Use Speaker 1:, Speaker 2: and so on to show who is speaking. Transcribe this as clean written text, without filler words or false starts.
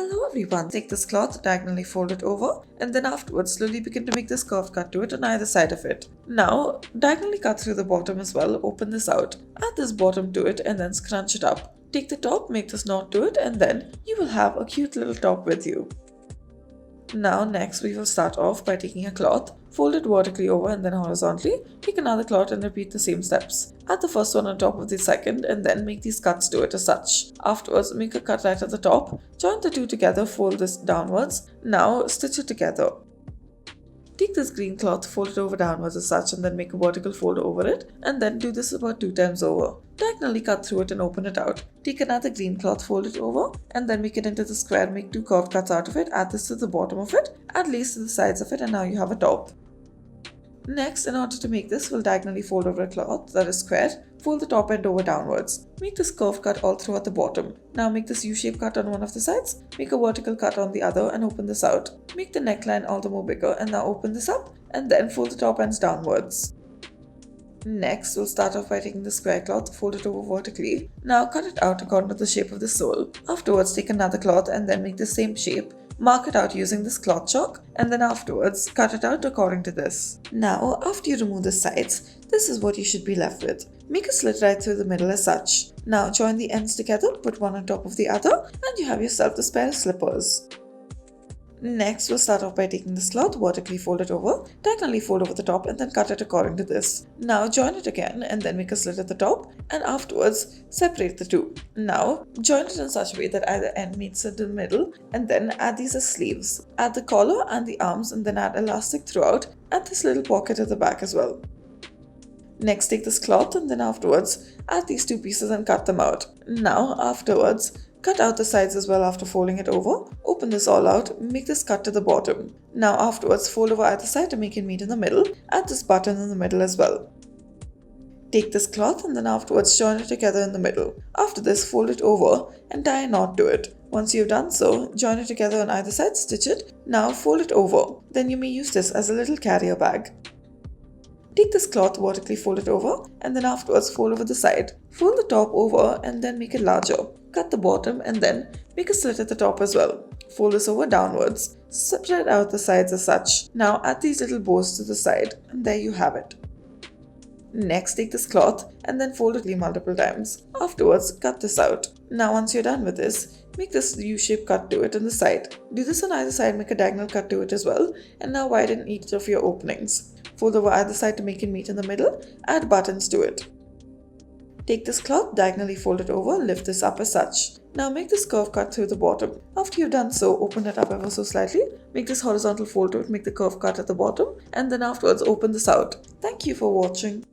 Speaker 1: Hello everyone, take this cloth, diagonally fold it over, and then afterwards slowly begin to make this curved cut to it on either side of it. Now, diagonally cut through the bottom as well, open this out, add this bottom to it and then scrunch it up. Take the top, make this knot to it, and then you will have a cute little top with you. Now next we will start off by taking a cloth, fold it vertically over and then horizontally, take another cloth and repeat the same steps. Add the first one on top of the second and then make these cuts to it as such. Afterwards, make a cut right at the top, join the two together, fold this downwards. Now stitch it together. Take this green cloth, fold it over downwards as such and then make a vertical fold over it and then do this about 2 times over. Diagonally cut through it and open it out. Take another green cloth, fold it over and then make it into the square, make 2 curved cuts out of it, add this to the bottom of it, add lace to the sides of it and now you have a top. Next, in order to make this, we'll diagonally fold over a cloth that is square, fold the top end over downwards. Make this curved cut all through at the bottom. Now make this U-shape cut on one of the sides, make a vertical cut on the other and open this out. Make the neckline all the more bigger and now open this up and then fold the top ends downwards. Next, we'll start off by taking the square cloth, fold it over vertically. Now cut it out according to the shape of the sole. Afterwards, take another cloth and then make the same shape. Mark it out using this cloth chalk and then afterwards cut it out according to this. Now, after you remove the sides, this is what you should be left with. Make a slit right through the middle as such. Now join the ends together, put one on top of the other and you have yourself this pair of slippers. Next, we'll start off by taking this cloth, vertically fold it over, diagonally fold over the top and then cut it according to this. Now join it again and then make a slit at the top and afterwards separate the two. Now join it in such a way that either end meets in the middle and then add these as sleeves. Add the collar and the arms and then add elastic throughout and this little pocket at the back as well. Next, take this cloth and then afterwards add these 2 pieces and cut them out. Now afterwards, cut out the sides as well after folding it over. Open this all out, make this cut to the bottom. Now afterwards, fold over either side to make it meet in the middle. Add this button in the middle as well. Take this cloth and then afterwards join it together in the middle. After this, fold it over and tie a knot to it. Once you've done so, join it together on either side, stitch it. Now fold it over. Then you may use this as a little carrier bag. Take this cloth, vertically fold it over and then afterwards fold over the side. Fold the top over and then make it larger. Cut the bottom and then make a slit at the top as well. Fold this over downwards. Spread out the sides as such. Now add these little bows to the side and there you have it. Next, take this cloth and then fold it multiple times. Afterwards, cut this out. Now once you're done with this, make this U-shape cut to it on the side. Do this on either side, make a diagonal cut to it as well and now widen each of your openings. Fold over either side to make it meet in the middle, add buttons to it. Take this cloth, diagonally fold it over, lift this up as such. Now make this curve cut through the bottom. After you've done so, open it up ever so slightly, make this horizontal fold to it, make the curve cut at the bottom and then afterwards open this out. Thank you for watching.